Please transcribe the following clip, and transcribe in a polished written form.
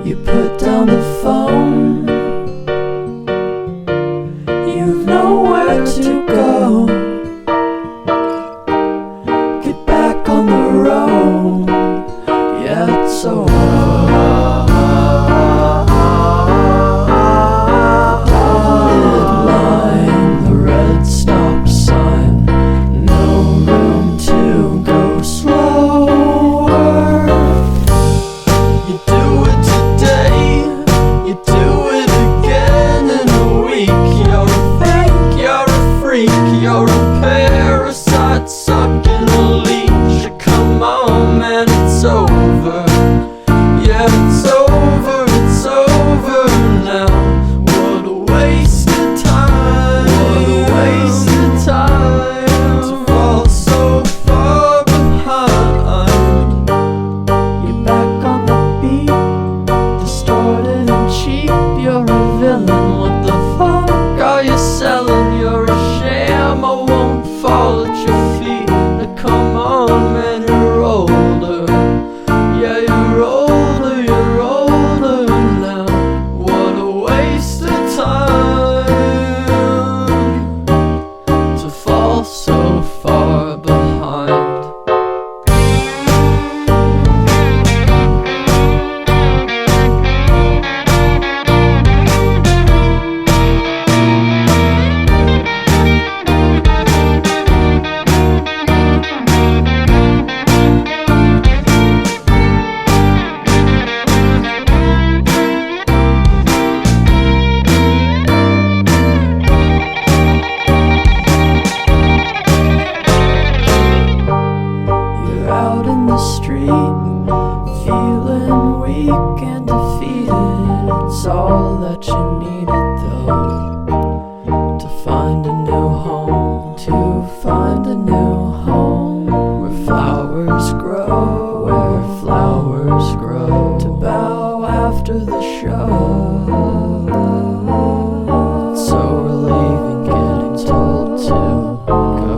You put down the phone, you've nowhere to go. Get back on the road, yeah, it's over. You're a parasite sucking a leech. Come on, man, it's over. Yeah, it's over, it's over now. What a waste of time. What a waste of time to fall so far behind. You're back on the beat, distorted and cheap. You're a villain, what the fuck are you selling? You're a sham, I won't fall at your feet. Now come on, man, you're older. Yeah, you're older, you're older now. What a waste of time to fall so far behind. Out in the street, feeling weak and defeated. It's all that you needed though, to find a new home, to find a new home, where flowers grow, where flowers grow, to bow after the show. It's so relieving getting told to go.